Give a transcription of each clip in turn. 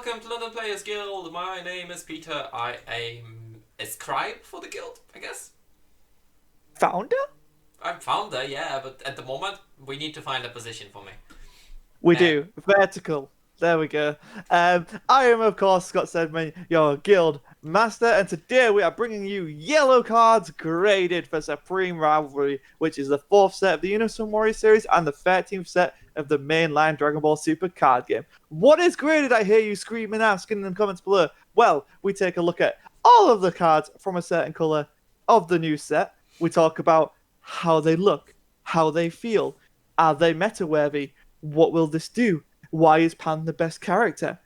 welcome to London Players Guild. My name is Peter. I am a scribe for the guild, I guess. Founder? I'm founder, yeah, but at the moment we need to find a position for me. We do. Vertical. There we go. I am, of course, Scott Sedman, your guild master, and today we are bringing you yellow cards graded for Supreme Rivalry, which is the 4th set of the Universal Warrior series and the 13th set of the mainline Dragon Ball Super card game. What is graded, I hear you screaming, asking in the comments below? Well, we take a look at all of the cards from a certain colour of the new set. We talk about how they look, how they feel, are they meta-worthy, what will this do? Why is Pan the best character?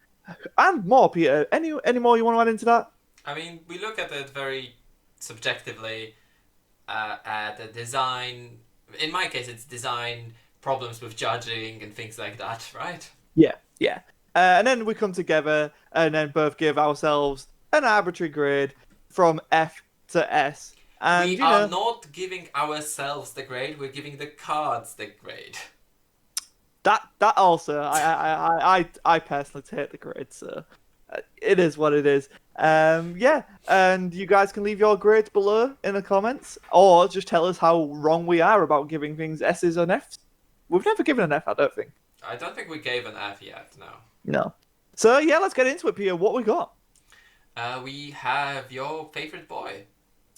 And more, Peter. Any more you want to add into that? I mean, we look at it very subjectively, at the design. In my case, it's design, problems with judging and things like that, right? Yeah. And then we come together and then both give ourselves an arbitrary grade from F to S. And we are not giving ourselves the grade, we're giving the cards the grade. That also, I personally take the grade, so it is what it is. Yeah, and you guys can leave your grades below in the comments, or just tell us how wrong we are about giving things S's and F's. We've never given an F, I don't think. I don't think we gave an F yet, no. No. So yeah, let's get into it, Peter. What we got? We have your favorite boy.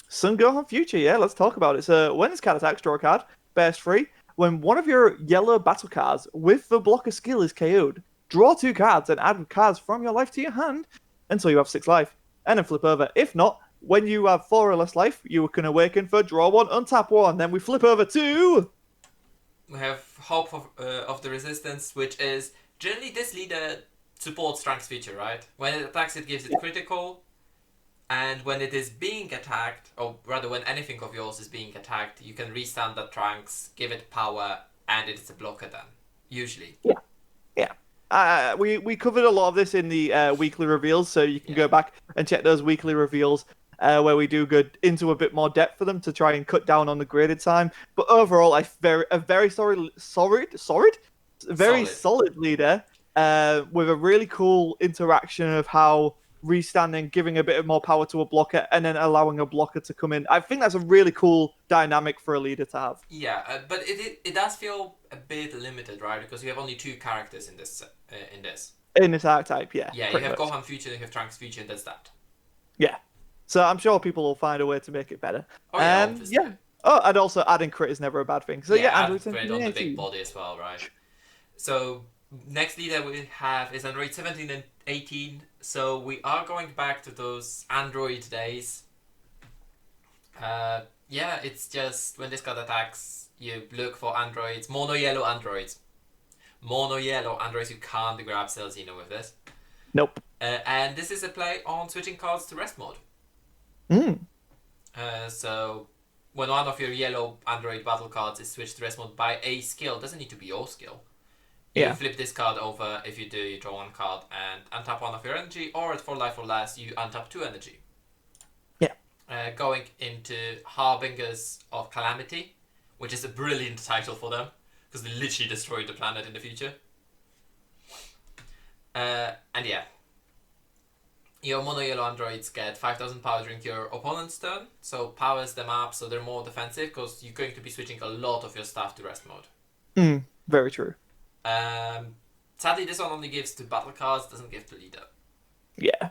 Sun Gohan Future, yeah, let's talk about it. So when this card attacks, draw a card, best 3. When one of your yellow battle cards with the blocker skill is KO'd, draw 2 cards and add cards from your life to your hand until you have 6 life, and then flip over. If not, when you have 4 or less life, you can awaken for draw 1, untap 1. Then we flip over to... We have Hope of the Resistance, which is... Generally, this leader supports Strength feature, right? When it attacks, it gives it critical. And when it is being attacked, or rather when anything of yours is being attacked, you can restand that Trunks, give it power, and it's a blocker then. Usually. Yeah. We covered a lot of this in the weekly reveals, so you can go back and check those weekly reveals where we do go into a bit more depth for them to try and cut down on the graded time. But overall, a very solid leader with a really cool interaction of how restanding, giving a bit more power to a blocker, and then allowing a blocker to come in. I think that's a really cool dynamic for a leader to have. Yeah, but it does feel a bit limited, right? Because you have only 2 characters in this. In this archetype, yeah. Yeah, you have Gohan Future, you have Trunks Future, and that's that. Yeah. So I'm sure people will find a way to make it better. Oh, yeah, obviously. Yeah. Oh, and also adding crit is never a bad thing. So yeah, Android crit on the big body as well, right? So next leader we have is Android 17 and 18. So we are going back to those Android days. Yeah, it's just when this card attacks, you look for androids, mono yellow androids. Mono yellow androids, you can't grab Celzino with this. Nope. And this is a play on switching cards to rest mode. So when one of your yellow android battle cards is switched to rest mode by a skill, doesn't need to be your skill. You flip this card over. If you do, you draw 1 card and untap 1 of your energy, or at 4 life or less, you untap 2 energy. Yeah. Going into Harbingers of Calamity, which is a brilliant title for them, because they literally destroy the planet in the future. And yeah. Your mono yellow androids get 5000 power during your opponent's turn, so powers them up so they're more defensive, because you're going to be switching a lot of your stuff to rest mode. Very true. Sadly, this one only gives to battle cards, doesn't give to leader. Yeah.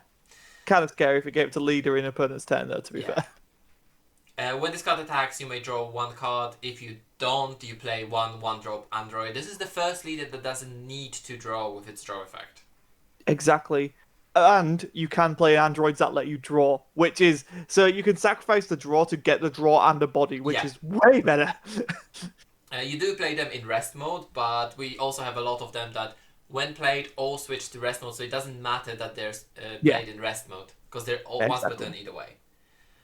Kind of scary if it gave to leader in opponent's turn, though, to be fair. When this card attacks, you may draw 1 card. If you don't, you play 1 1-drop android. This is the first leader that doesn't need to draw with its draw effect. Exactly. And you can play androids that let you draw, which is... So you can sacrifice the draw to get the draw and the body, which is way better. You do play them in rest mode, but we also have a lot of them that, when played, all switch to rest mode, so it doesn't matter that they're played in rest mode, because they're all once per turn either way.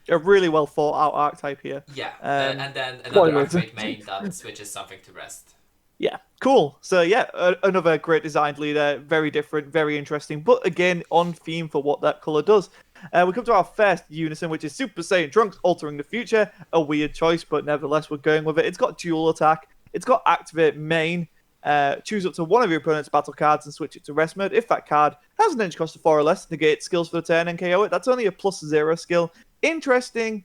A really well thought out archetype here. Yeah, and then another activate main that switches something to rest. Yeah, cool. So yeah, another great designed leader, very different, very interesting, but again, on theme for what that colour does. We come to our first unison, which is Super Saiyan Trunks Altering the Future. A weird choice, but nevertheless, we're going with it. It's got dual attack. It's got activate main. Choose up to one of your opponent's battle cards and switch it to rest mode. If that card has an energy cost of 4 or less, negate skills for the turn and KO it. That's only a +0 skill. Interesting,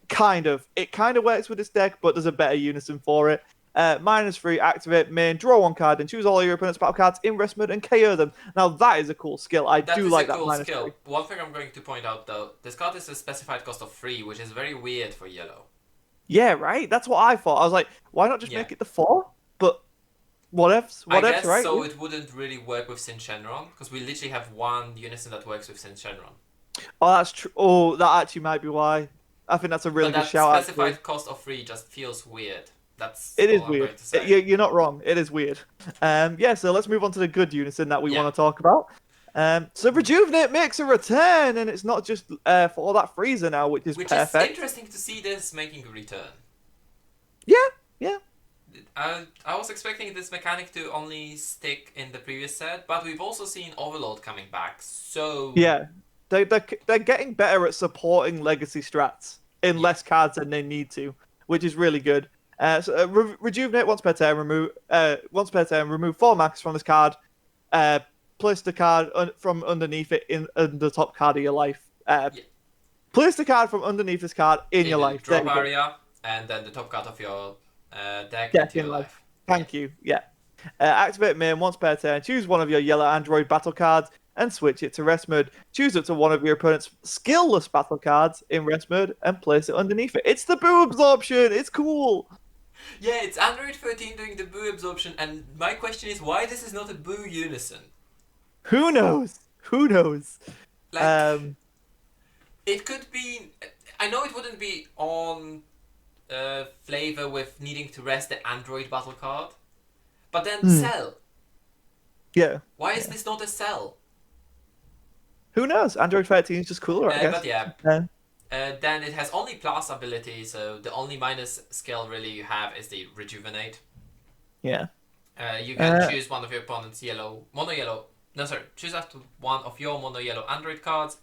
kind of. It kind of works with this deck, but there's a better unison for it. -3, activate main, draw one card, and choose all your opponent's battle cards in rest mode and KO them. Now that is a cool skill. I That do is like a that cool -3. skill. One thing I'm going to point out though, this card is a specified cost of 3, which is very weird for yellow. Yeah, right. That's what I thought. I was like, why not just Yeah. make it the 4? But whatevs, I guess right? so. It wouldn't really work with Shenron because we literally have one unison that works with Shenron. Oh, that's true. Oh, that actually might be why. I think that's a really But good that shout. specified Actually. cost of 3 just feels weird. That's It is all I'm weird. going to say. You're not wrong. It is weird. Yeah, so let's move on to the good unison that we Yeah. want to talk about. So Rejuvenate makes a return, and it's not just for all that freezer now, which is Which perfect. is interesting to see this making a return. Yeah. I was expecting this mechanic to only stick in the previous set, but we've also seen Overload coming back, so... Yeah. They're getting better at supporting legacy strats in Yeah. less cards than they need to, which is really good. Rejuvenate once per turn, remove 4 markers from this card, place the card from underneath it in the top card of your life. Place the card from underneath this card in your the life. drop area, and then the top card of your deck into your life. Thank you. Yeah. Activate main once per turn. Choose one of your yellow android battle cards and switch it to rest mode. Choose up to one of your opponent's skillless battle cards in rest mode and place it underneath it. It's the boo absorption. It's cool. Yeah, it's Android 13 doing the boo absorption, and my question is why this is not a boo unison? Who knows? Who knows? Like, it could be... I know it wouldn't be on flavor with needing to rest the android battle card, but then Cell. Yeah. Why is this not a Cell? Who knows? Android 13 is just cooler, I guess. But yeah. Then it has only plus ability, so the only minus skill really you have is the Rejuvenate. Yeah. You can choose one of your opponent's choose after one of your mono yellow android cards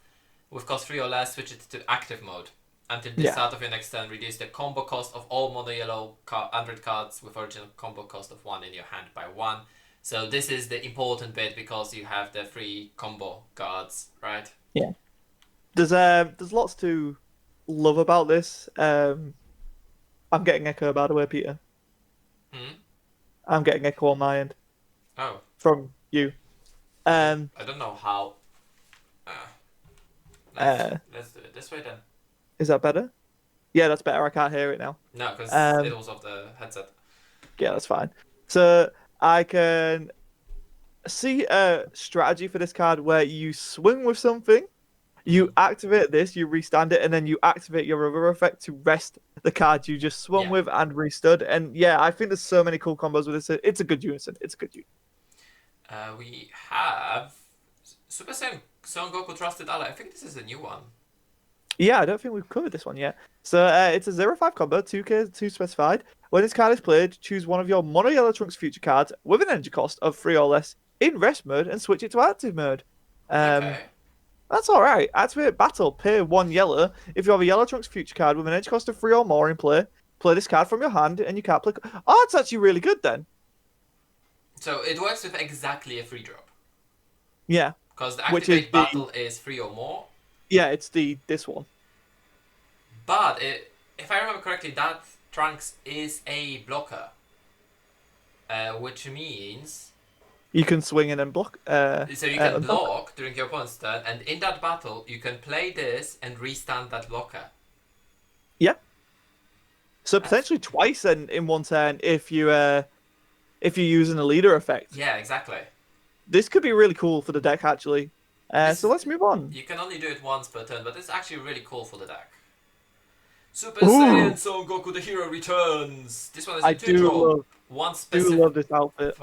with cost 3 or less, switch it to active mode. Until the start of your next turn, reduce the combo cost of all mono yellow android cards with original combo cost of 1 in your hand by 1. So this is the important bit because you have the 3 combo cards, right? Yeah. There's lots to love about this. I'm getting echo, by the way, Peter. I'm getting echo on my end. Oh. From you. I don't know how. Let's do it this way then. Is that better? Yeah, that's better. I can't hear it now. No, because it was off the headset. Yeah, that's fine. So I can see a strategy for this card where you swing with something, you activate this, you restand it, and then you activate your other effect to rest the card you just swung with and restood. And yeah, I think there's so many cool combos with this. It's a good unison. It's a good unison. We have Super Saiyan Son Goku Trusted Ally. I think this is a new one. Yeah, I don't think we've covered this one yet. So it's a 0-5 combo, 2 specified. When this card is played, choose one of your mono yellow Trunks future cards with an energy cost of 3 or less in rest mode and switch it to active mode. Okay. That's alright. Activate battle, pay 1 yellow. If you have a yellow Trunks future card with an energy cost of 3 or more in play this card from your hand and you can't play. Oh, it's actually really good then. So it works with exactly a free drop. Yeah. Because the activate battle is 3 or more. Yeah, it's this one. But if I remember correctly, that Trunks is a blocker. Which means... You can swing in and block. So you can block during your opponent's turn, and in that battle, you can play this and restand that blocker. Yeah. So potentially twice in one turn if you're using a leader effect. Yeah, exactly. This could be really cool for the deck, actually. So let's move on. You can only do it once per turn, but it's actually really cool for the deck. Super Saiyan Son Goku the Hero returns. This one is a 2-drop. One specific love this outfit.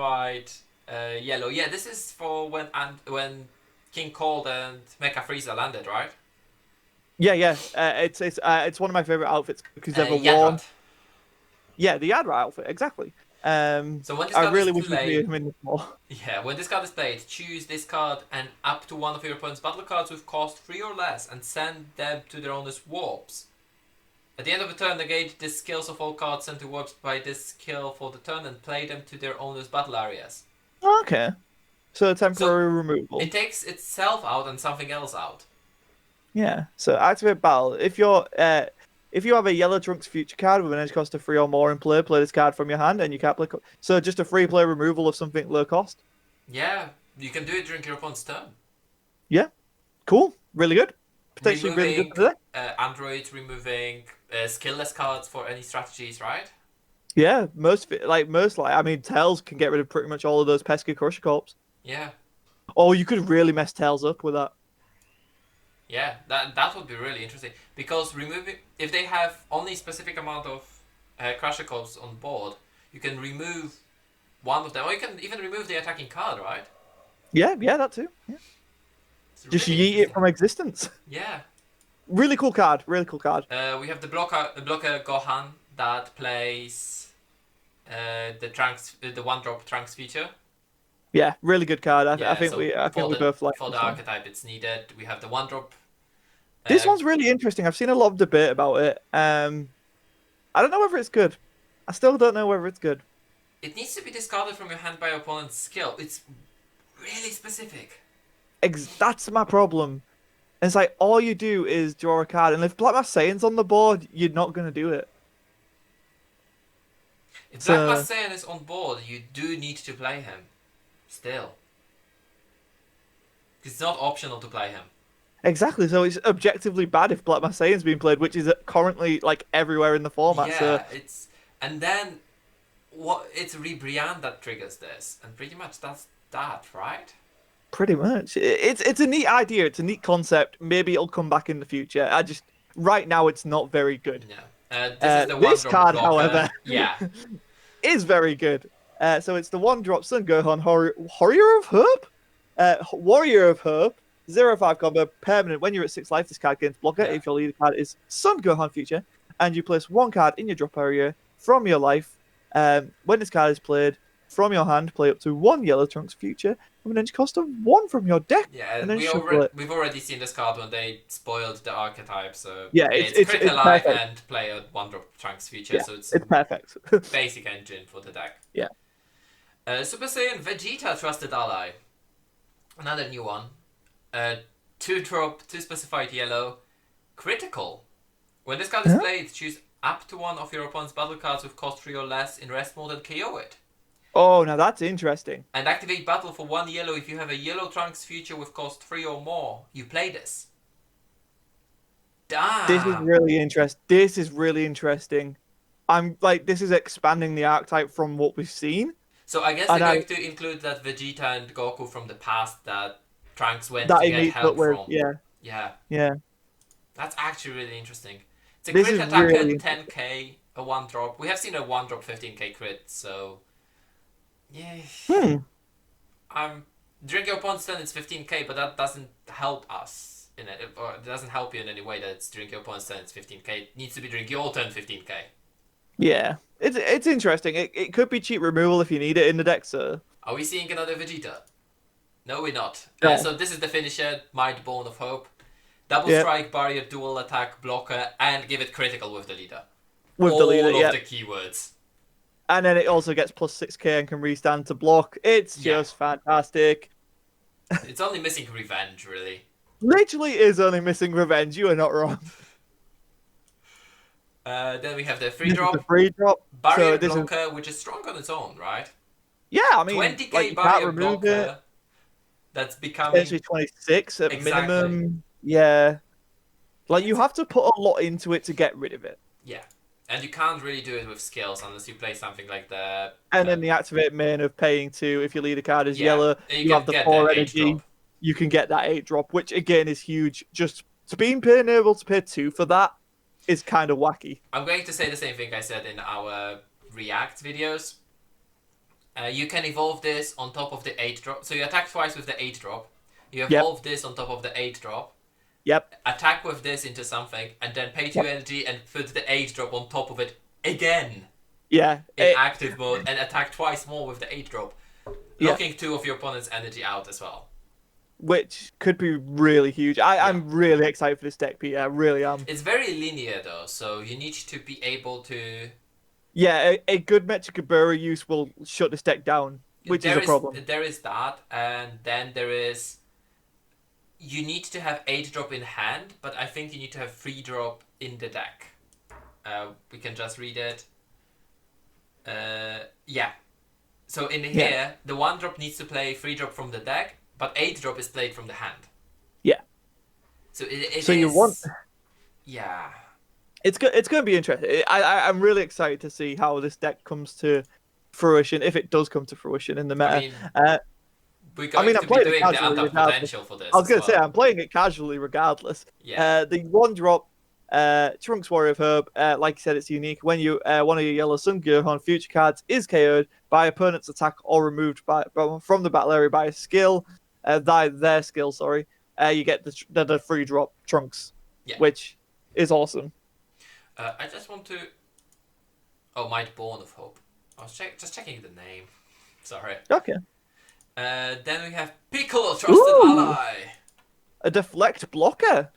Yellow. Yeah, this is for when King Cold and Mecha Frieza landed, right? Yeah. It's one of my favorite outfits because they've worn. Yeah, the Yadra outfit, exactly. So when this card I really is wish we played, could him in this more. Yeah, when this card is played, choose this card and up to one of your opponent's battle cards with cost 3 or less and send them to their owner's warps. At the end of the turn, negate the skills of all cards sent to warps by this skill for the turn and play them to their owner's battle areas. Okay. So So temporary removal. it takes itself out and something else out. Yeah. So activate battle. If you have a yellow Trunks future card with an edge cost of 3 or more in play, play this card from your hand and you can't play. So just a free play removal of something low cost. Yeah, you can do it during your opponent's turn. Yeah. Cool. Really good. Potentially really good Removing for that. androids, removing skillless cards for any strategies, right? Yeah. I mean, Tails can get rid of pretty much all of those pesky Crusher Corps. Yeah, Or you could really mess Tails up with that. yeah, that would be really interesting because removing if they have only specific amount of Crusher Corps on board, you can remove one of them, or you can even remove the attacking card, right? Yeah, that too. Yeah. It's Just really yeet it interesting. from existence. Yeah. Really cool card. Really cool card. We have the blocker Gohan that plays the 1-drop Trunks feature. Yeah, really good card. I Yeah, think so we both like for the this one. archetype it's needed. We have the 1-drop. This one's really interesting. I've seen a lot of debate about it. I don't know whether it's good. I still don't know whether it's good. It needs to be discarded from your hand by your opponent's skill. It's really specific. That's my problem. It's like all you do is draw a card, and if Black Mass Saiyan's on the board, you're not gonna do it. If So Black Mass Saiyan is on board, you do need to play him. Still. It's not optional to play him. exactly. So it's objectively bad if Black Mass Saiyan's being played, which is currently like everywhere in the format. Yeah, So it's and then it's Ribriand that triggers this, and pretty much that's that, right? pretty much, it's a neat idea. It's a neat concept. Maybe it'll come back in the future. Right now it's not very good. Yeah. This is the This 1-drop card, blocker. however, Yeah. is very good. So it's the 1-drop Sun Gohan Warrior of Hope? Warrior of Hope, 0/5 combo, permanent. When you're at 6 life, this card gains blocker. Yeah. If your leader card is Sun Gohan feature, and you place 1 card in your drop area from your life, when this card is played from your hand, play up to 1 yellow Trunks future with an edge cost of 1 from your deck. Yeah, And then shuffle it. we've already seen this card when they spoiled the archetype, so Yeah, it's crit ally perfect. and play a 1-drop Trunks feature, Yeah, so it's it's perfect. basic engine for the deck. Yeah. Super Saiyan Vegeta Trusted Ally. Another new one. 2-drop, 2 specified yellow. Critical. When this card is played, choose up to 1 of your opponent's battle cards with cost 3 or less in rest mode and KO it. Oh, now that's interesting. And activate battle for 1 yellow if you have a yellow Trunks feature with cost 3 or more. You play this. Damn. This is really interesting. I'm like, this is expanding the archetype from what we've seen. So I guess they're going to include that Vegeta and Goku from the past that Trunks went That to he get meets help up with, from. yeah. Yeah. That's actually really interesting. It's a This crit is attack really at 10k, a 1-drop. We have seen a 1-drop 15k crit, so yeah. During your opponent's turn it's 15k, but that doesn't help us in it, or it doesn't help you in any way that it's during your opponent's turn it's 15k. It needs to be during your turn 15k. Yeah. It's interesting. It could be cheap removal if you need it in the deck, so. Are we seeing another Vegeta? No, we're not. No. So this is the finisher, Might Bone of Hope. Double Yep. strike, barrier, dual attack, blocker, and give it critical with the leader. With All the leader, of yeah. the keywords. And then it also gets plus 6k and can restand to block. It's Yeah. just fantastic. It's only missing revenge, really. Literally is only missing revenge. You are not wrong. Then we have the This free is drop. the free drop. Barrier So this is, blocker, which is strong on its own, right? yeah, I mean, 20k like, you can't barrier remove blocker. it. That's becoming Potentially 26 at Exactly. minimum. Yeah. Like, you have to put a lot into it to get rid of it. yeah, and you can't really do it with skills unless you play something like the. And then the activate main of paying 2 if your leader card is Yeah, yellow. you You can have the get 4 the 8 energy. drop. You can get that 8 drop, which again is huge. Just to being able to pay 2 for that is kind of wacky. I'm going to say the same thing I said in our React videos. You can evolve this on top of the 8 drop. So you attack twice with the 8 drop. You evolve this on top of the 8 drop. Yep. Attack with this into something, and then pay 2 energy and put the 8 drop on top of it again Yeah. in active mode, and attack twice more with the 8 drop. Yeah. Knocking 2 of your opponent's energy out as well. which could be really huge. Yeah. I'm really excited for this deck, Peter. I really am. It's very linear though, so you need to be able to. Yeah, a good Mechikabura use will shut this deck down, which is a problem. There is that, and then there is. You need to have 8 drop in hand, but I think you need to have 3 drop in the deck. We can just read it. Yeah. So in here, the 1 drop needs to play 3 drop from the deck, but 8 drop is played from the hand. Yeah. So it So is. you want. Yeah. It's going to be interesting. I'm really excited to see how this deck comes to fruition, if it does come to fruition in the meta. I mean, we're I going mean, to I'm be playing it doing the casually under regardless. potential for this. I was going to say I'm playing it casually regardless. Yeah. The 1 drop Trunks Warrior of Herb, like you said, it's unique. When you one of your yellow Sun Gohan future cards is KO'd by opponent's attack or removed from the battle area by a skill, their skill, sorry, you get the free drop Trunks, which is awesome. I just want to. Oh, Might Born of Hope. I was just checking the name. Sorry. Okay. Then we have Piccolo, Trusted Ally. A deflect blocker.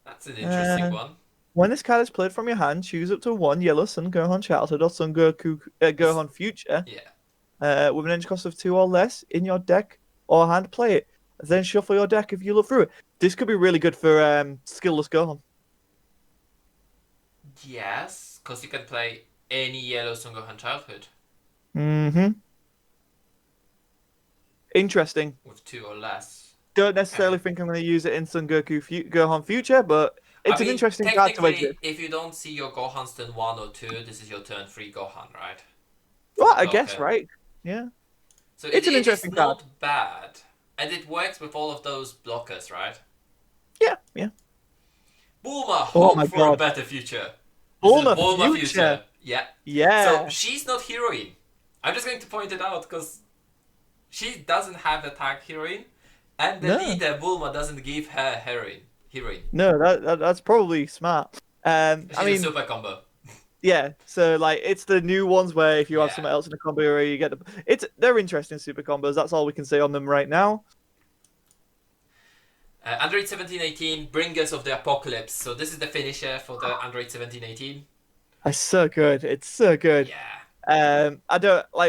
That's an interesting one. When this card is played from your hand, choose up to 1 yellow Sun Gohan Childhood or Sun Goku Gohan Future. Yeah. With an energy cost of 2 or less in your deck or hand, play it. Then shuffle your deck if you look through it. This could be really good for skillless Gohan. Yes, because you can play any yellow Son Gohan Childhood. Mm-hmm. Interesting. With 2 or less. Don't necessarily think I'm going to use it in Sun Goku Gohan Future, but it's an interesting card to exit. If you don't see your Gohan's turn 1 or 2, this is your turn 3 Gohan, right? Well, I guess, right? Yeah. So it's an interesting card. It's not bad. And it works with all of those blockers, right? Yeah. Bulma, hope for a better future. Bulma future. Yeah. So she's not heroine. I'm just going to point it out because she doesn't have the tag heroine, and the leader Bulma doesn't give her heroine. No, that's probably smart. She's a super combo. Yeah, so like it's the new ones where if you have someone else in a combo area, you get they're interesting super combos. That's all we can say on them right now. Android 1718, Bringers of the Apocalypse. So this is the finisher for the Android 1718. It's so good. It's so good. Yeah.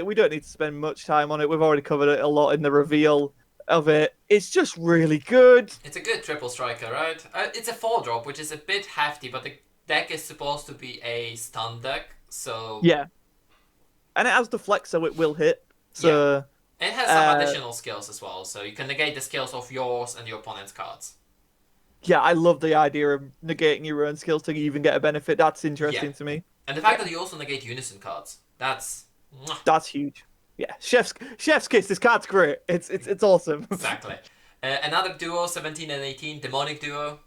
We don't need to spend much time on it. We've already covered it a lot in the reveal of it. It's just really good. It's a good triple striker, right? It's a 4-drop, which is a bit hefty, but the deck is supposed to be a stun deck, so... Yeah. And it has the flex, so it will hit. So... Yeah. It has some additional skills as well, so you can negate the skills of yours and your opponent's cards. Yeah, I love the idea of negating your own skills to even get a benefit. That's interesting to me. And the fact that you also negate unison cards, that's huge. Yeah, chef's kiss. This card's great. It's awesome. Exactly. Another duo, 17 and 18, demonic duo.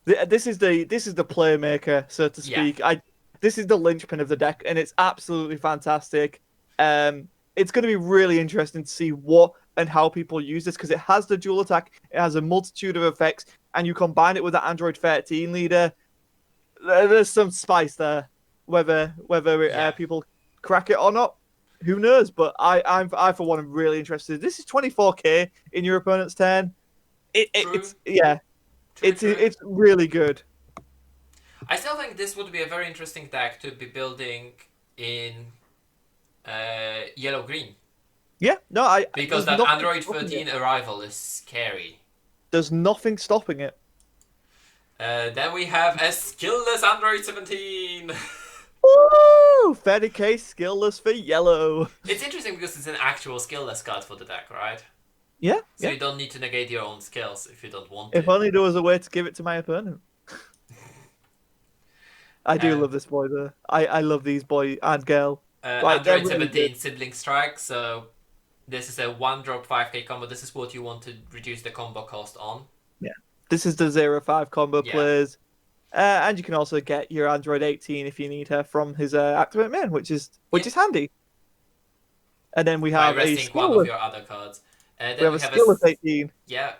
This is the playmaker, so to speak. Yeah. This is the linchpin of the deck, and it's absolutely fantastic. It's going to be really interesting to see what and how people use this because it has the dual attack, it has a multitude of effects, and you combine it with the Android 13 leader. There's some spice there. Whether people crack it or not, who knows? But I for one am really interested. This is 24k in your opponent's turn. It's really good. I still think this would be a very interesting deck to be building in yellow-green. Yeah, no, because that Android 13 arrival is scary. There's nothing stopping it. Then we have a skillless Android 17. Woo! 30k skillless for yellow. It's interesting because it's an actual skillless card for the deck, right? Yeah. So you don't need to negate your own skills if you don't want to. If only there was a way to give it to my opponent. I do love this boy though. I love these boy and girl. Android 17 Sibling Strike, so this is a 1-drop 5k combo. This is what you want to reduce the combo cost on. Yeah. This is the 0-5 combo plays. And you can also get your Android 18 if you need her from his Activate Man, which is handy. And then we have by resting one of your other cards. Then we have a skillless 18. Yeah.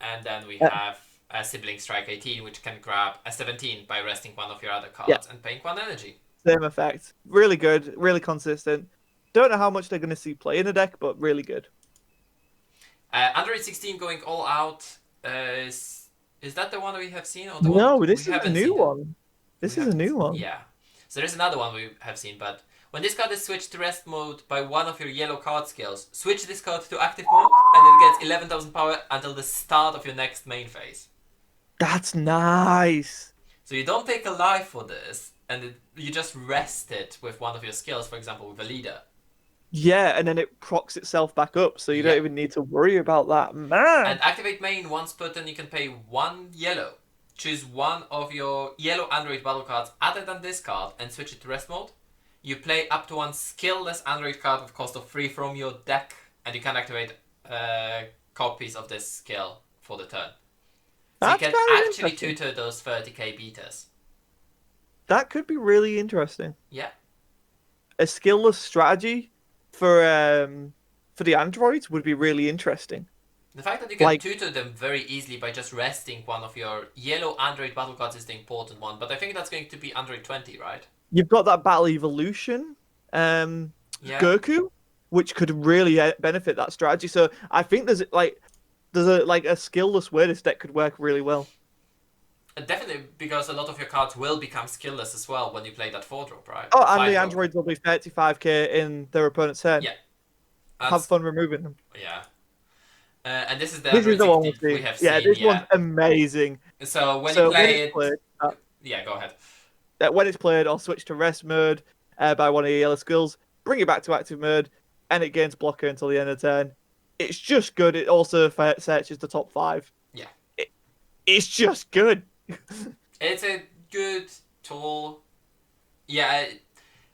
And then we have a Sibling Strike 18, which can grab a 17 by resting one of your other cards and paying 1 energy. Same effect. Really good, really consistent. Don't know how much they're going to see play in the deck, but really good. Android 16 going all out. Is that the one we have seen or the one No, we this is a haven't new seen? It? one. We This is a haven't. new one. Yeah. So there's another one we have seen, but when this card is switched to rest mode by one of your yellow card skills, switch this card to active mode, and it gets 11,000 power until the start of your next main phase. That's nice. So you don't take a life for this, and you just rest it with one of your skills, for example, with a leader. Yeah, and then it procs itself back up, so you don't even need to worry about that. Man. And activate main once per turn, you can pay 1 yellow. Choose one of your yellow Android battle cards other than this card and switch it to rest mode. You play up to 1 skillless Android card with cost of 3 from your deck, and you can activate copies of this skill for the turn. So That's you can kind of actually interesting. tutor those 30k beaters. That could be really interesting. Yeah. A skillless strategy for the androids would be really interesting. The fact that you can Like- tutor them very easily by just resting one of your yellow Android battle cards is the important one, but I think that's going to be Android 20, right? You've got that battle evolution, Yeah. Goku, which could really benefit that strategy. So I think there's a skillless way this deck could work really well. Definitely, because a lot of your cards will become skillless as well when you play that 4-drop, right? Oh, and 5-drop. the androids will be 35k in their opponent's turn. Yeah. Have fun removing them. Yeah. And this is the This Android is the one 16 we we have Yeah, seen. this one's amazing. So when So you play when it... it's played, Yeah, go ahead. when it's played, I'll switch to rest mode by one of the yellow skills, bring it back to active mode, and it gains blocker until the end of the turn. It's just good. It also searches the top 5. Yeah. It's just good. It's a good tool. Yeah,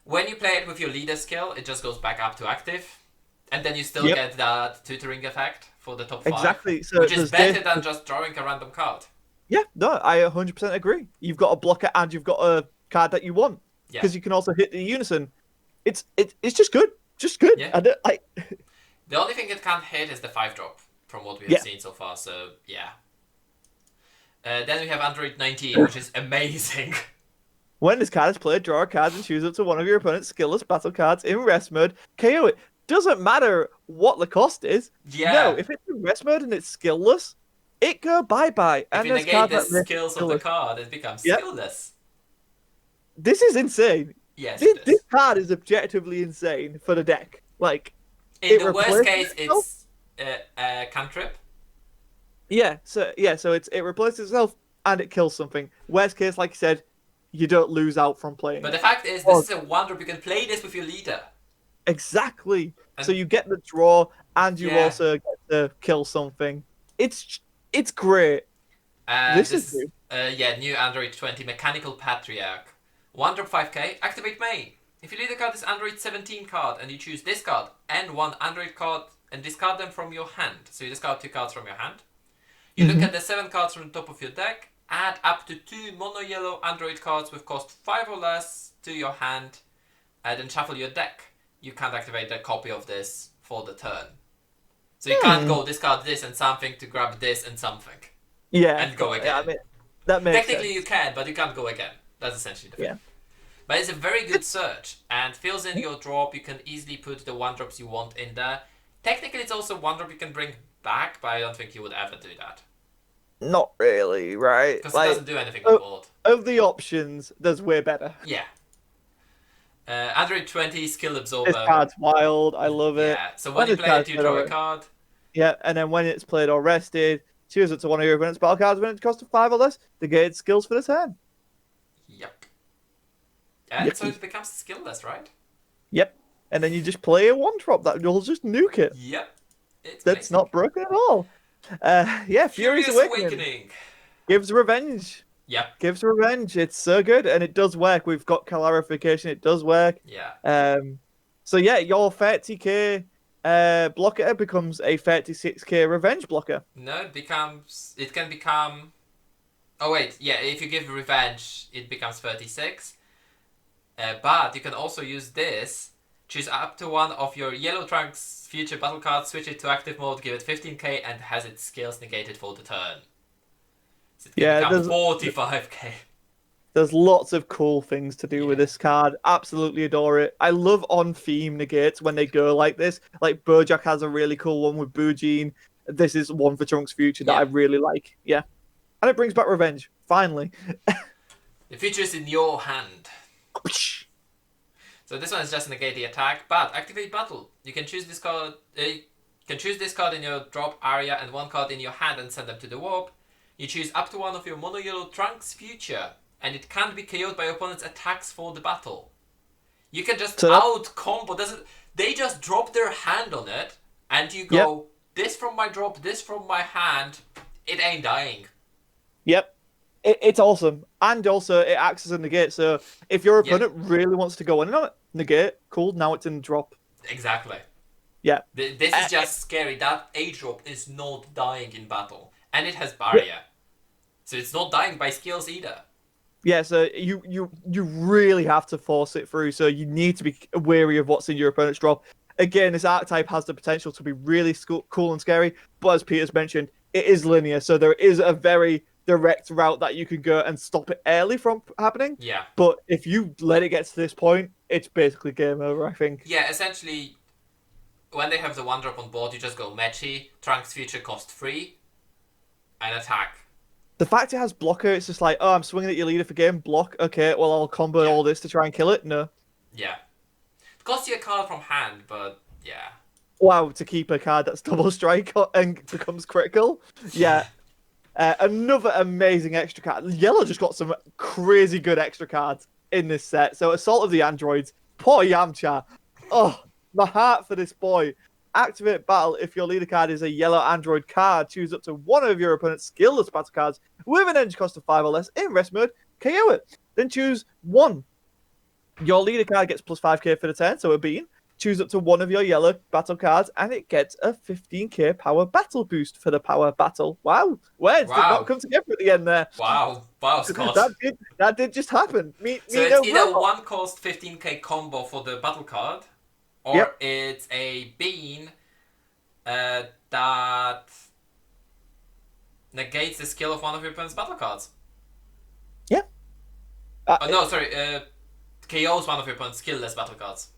when you play it with your leader skill, it just goes back up to active. And then you still get that tutoring effect for the top 5. Exactly. So which is better than just drawing a random card. Yeah, no, I 100% agree. You've got a blocker and you've got a card that you want. Yeah. Because you can also hit the unison. It's just good. Just good. Yeah. The only thing it can't hit is the 5-drop from what we have seen so far, so yeah. Then we have Android 19, which is amazing. When this card is played, draw a card and choose up to one of your opponent's skillless battle cards in rest mode. KO it. Doesn't matter what the cost is. Yeah. No, if it's in rest mode and it's skillless, it go bye-bye. If you negate the skills of the card, it becomes skillless. This is insane. Yes, This card is objectively insane for the deck. Like, in the worst case, it's a cantrip. So it replaces itself and it kills something. Worst case, like you said, you don't lose out from playing. But the fact is, this is a 1-drop. You can play this with your leader. Exactly. So you get the draw and you also get to kill something. It's great. This is new Android 20 Mechanical Patriarch. 1-drop 5k, activate main. If your leader card is Android 17 card and you choose this card and one Android card and discard them from your hand, so you discard 2 cards from your hand, you look at the 7 cards from the top of your deck, add up to 2 mono yellow Android cards with cost 5 or less to your hand, and then shuffle your deck. You can't activate a copy of this for the turn. So you can't go discard this and something to grab this and something. Yeah. And go again. Yeah, I mean, that makes Technically sense. you can, but you can't go again. That's essentially the thing. Yeah. But it's a very good search and fills in your drop. You can easily put the 1-drops you want in there. Technically it's also 1-drop you can bring back, but I don't think you would ever do that. Not really, right? Because it doesn't do anything on board. Of the options, there's way better. Yeah. Android 20 Skill Absorber. This card's wild. I love it. Yeah, so when you play it, you draw a card. Yeah, and then when it's played or rested, choose it to one of your opponent's battle cards when it costs 5 or less. Negate skills for the turn. Yep. And so it becomes skillless, right? Yep. And then you just play a 1-drop that will just nuke it. Yep. That's not broken at all. Furious Awakening. Gives revenge. Yep. Gives revenge. It's so good, and it does work. We've got clarification. It does work. Yeah. So yeah, your 30k blocker becomes a 36k revenge blocker. No, it can become... Oh wait, yeah, if you give revenge, it becomes 36. But you can also use this, choose up to one of your Yellow Trunks future battle cards, switch it to active mode, give it 15k, and has its skills negated for the turn. So it can become 45k. There's lots of cool things to do with this card. Absolutely adore it. I love on-theme negates when they go like this. Like Bojack has a really cool one with Boojin. this is one for Trunks' future that I really like. Yeah. And it brings back revenge, finally. The future is in your hand. So this one is just negate the attack, but activate battle. You can choose this card. You can choose this card in your drop area and one card in your hand and send them to the warp. You choose up to one of your mono yellow Trunks future, and it can't be KO'd by opponent's attacks for the battle. You can just out combo. They just drop their hand on it, and you go this from my drop, this from my hand. It ain't dying. Yep. It's awesome. And also, it acts as a negate. So if your opponent really wants to go in on it, negate, cool, now it's in the drop. Exactly. Yeah. This is just scary. That A drop is not dying in battle. And it has barrier. Yeah. So it's not dying by skills either. Yeah, so you really have to force it through. So you need to be wary of what's in your opponent's drop. Again, this archetype has the potential to be really cool and scary. But as Peter's mentioned, it is linear. So there is a very direct route that you can go and stop it early from happening. Yeah. But if you let it get to this point, it's basically game over, I think. Yeah, essentially, when they have the one drop on board, you just go Mechi, Trunks future cost 3, and attack. The fact it has blocker, it's just like, oh, I'm swinging at your leader for game, block. Okay, well, I'll combo all this to try and kill it. No. Yeah. It costs you a card from hand, but yeah. Wow, to keep a card that's double strike and becomes critical. Yeah. Another amazing extra card. Yellow just got some crazy good extra cards in this set. So Assault of the Androids. Poor Yamcha. Oh, my heart for this boy. Activate battle if your leader card is a yellow android card. Choose up to one of your opponent's skillless battle cards with an energy cost of 5 or less in rest mode. KO it. Then choose one. Your leader card gets plus 5k for the turn, so a bean. Choose up to one of your yellow battle cards, and it gets a 15k power battle boost for the power battle. Wow. Where did it not come together at the end there? Wow, Scott. That did just happen. So it's either one cost 15k combo for the battle card, or it's a bean that negates the skill of one of your opponent's battle cards. Yeah. KOs one of your opponent's skillless battle cards.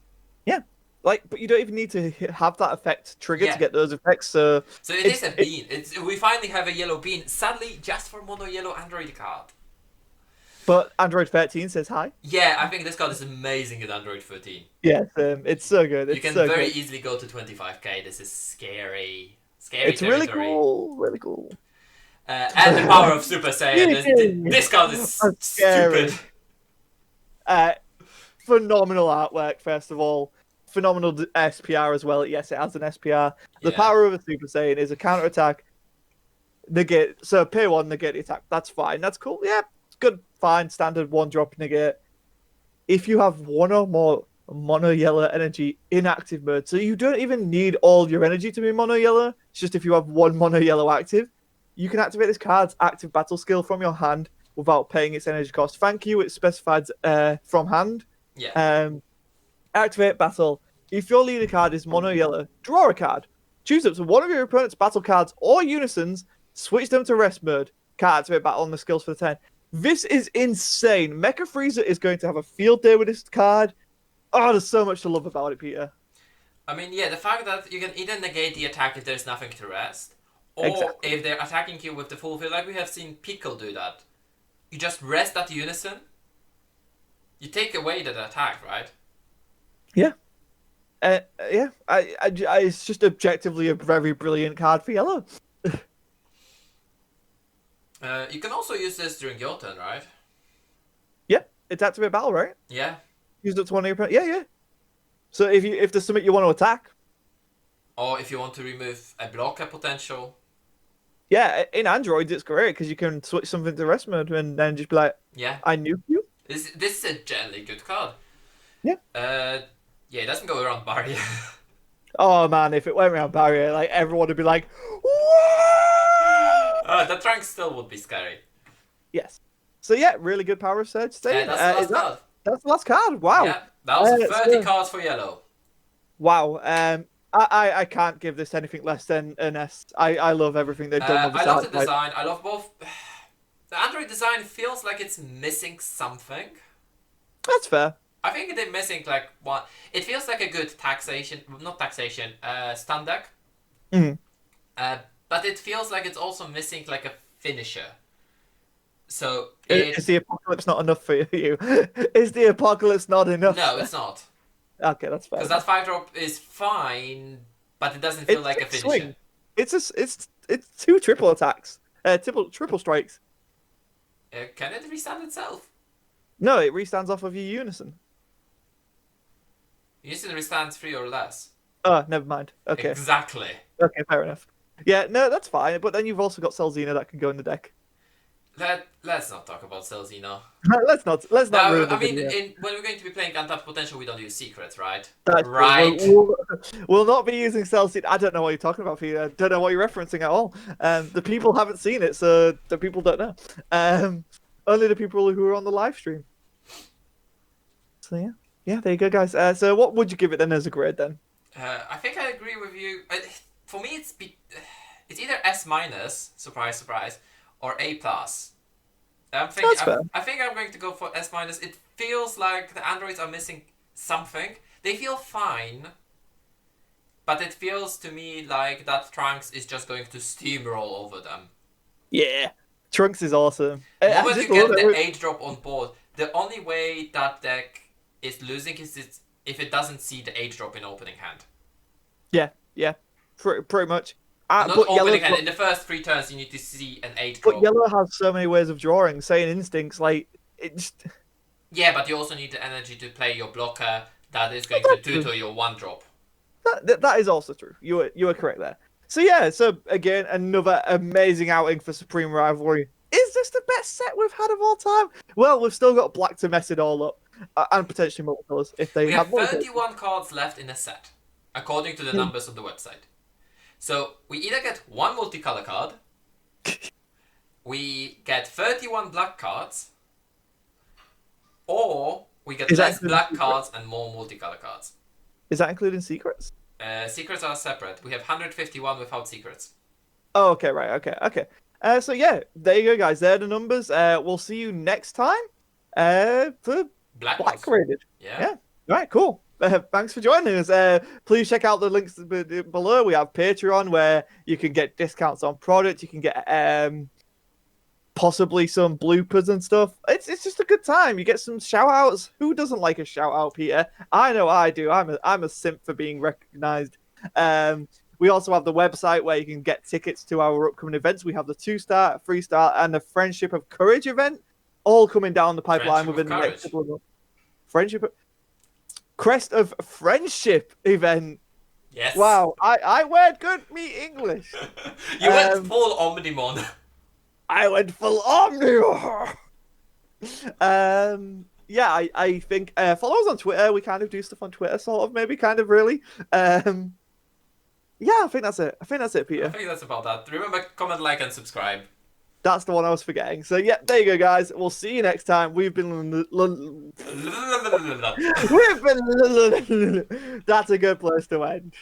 Yeah. But you don't even need to have that effect triggered to get those effects. So it is a bean. We finally have a yellow bean. Sadly, just for mono yellow Android card. But Android 13 says hi. Yeah, I think this card is amazing in Android 13. Yeah, it's so good. You can very easily go to 25k. This is scary. Scary territory. Really cool. Really cool. And the power of Super Saiyan. This card is stupid. Phenomenal artwork, first of all. Phenomenal SPR as well. Yes, it has an SPR. The power of a Super Saiyan is a counter attack. Negate. So pay 1, negate the attack. That's fine. That's cool. Yeah, it's good. Fine. Standard 1-drop negate. If you have one or more mono yellow energy in active mode, so you don't even need all your energy to be mono yellow. It's just if you have one mono yellow active, you can activate this card's active battle skill from your hand without paying its energy cost. Thank you. It's specified from hand. Yeah. Activate battle. If your leader card is mono yellow, draw a card. Choose up to one of your opponent's battle cards or unisons. Switch them to rest mode. Can't activate battle on the skills for the turn. This is insane. Mecha Frieza is going to have a field day with this card. Oh, there's so much to love about it, Peter. I mean, yeah, the fact that you can either negate the attack if there's nothing to rest, or if they're attacking you with the full field, like we have seen Pickle do that. You just rest at unison. You take away that attack, right? Yeah. It's just objectively a very brilliant card for yellow. You can also use this during your turn, right? Yeah, it's activate battle, right? Yeah. Use it to one of your opponents. Yeah. So if there's something you want to attack, or if you want to remove a blocker potential. Yeah, in Android it's great because you can switch something to rest mode and then just be like, I nuke you. This is a generally good card. Yeah. Yeah, it doesn't go around barrier. Oh man, if it went around barrier, like everyone would be like, the Trunks still would be scary. Yes. So yeah, really good power surge. Yeah, that's the last card. That's the last card. Wow. Yeah, that was 30 cards for yellow. Wow. I can't give this anything less than an S. I love everything they've done with this. I love the design. I love both. The Android design feels like it's missing something. That's fair. I think they're missing like one. It feels like a good stand deck. but it feels like it's also missing like a finisher. So Is the apocalypse not enough for you? Is the apocalypse not enough? no, it's not. Okay, that's fair Because that enough. 5-drop is fine, but it doesn't feel It's like a six finisher. swing. It's two triple attacks. Triple strikes. Can it restand itself? No, it restands off of your unison. Unison restands 3 or less. Oh, never mind. Okay. Exactly. Okay, fair enough. Yeah, no, that's fine. But then you've also got Selzina that can go in the deck. Let's not talk about Selzina. Let's not No, ruin the I mean, video. when we're going to be playing Untapped Potential, we don't use secrets, right? That's true. Right. We'll not be using Celsius. I don't know what you're talking about, Peter. I don't know what you're referencing at all. The people haven't seen it, so the people don't know. Only the people who are on the live stream. So yeah, there you go, guys. So what would you give it then as a grade then? I think I agree with you. For me, it's either S minus, surprise, surprise, or A plus. That's fair. I think I'm going to go for S minus. It feels like the androids are missing something. They feel fine, but it feels to me like that Trunks is just going to steamroll over them. Yeah, Trunks is awesome. The I moment just you get love the it. age drop on board, the only way that deck is losing is if it doesn't see the age drop in opening hand. Yeah, pretty much. Not But opening hand. In the first 3 turns, you need to see an age drop. But Yellow has so many ways of drawing. Saying instincts, like it just. Yeah, but you also need the energy to play your blocker that is going to tutor your 1-drop. That is also true. You are correct there. So yeah, so again, another amazing outing for Supreme Rivalry. Is this the best set we've had of all time? Well, we've still got black to mess it all up, and potentially multicolors if they We have have more. 31 cards left in a set, according to the numbers on the website. So we either get 1 multicolor card, we get 31 black cards, or we get less black cards and more multicolor cards. Is that including secrets? Secrets are separate. We have 151 without secrets. Oh, okay, right, okay. So yeah, there you go, guys. There are the numbers. We'll see you next time. For Black Graded. Yeah. Right, cool. Thanks for joining us. Please check out the links below. We have Patreon where you can get discounts on product. You can get possibly some bloopers and stuff. It's just a good time. You get some shout outs. Who doesn't like a shout out, Peter? I know I do. I'm a simp for being recognized. We also have the website where you can get tickets to our upcoming events. We have the 2-star, 3-star, and the Friendship of Courage event, all coming down the pipeline within the next couple of months. Crest of Friendship event. Yes. Wow, I went good me English. You went full Omnimon. I went full Omnivore. Yeah, I think follow us on Twitter. We kind of do stuff on Twitter, sort of, maybe, kind of, really. Yeah, I think that's it, Peter. I think that's about that. Remember, comment, like, and subscribe. That's the one I was forgetting. So yeah, there you go, guys. We'll see you next time. We've been that's a good place to end.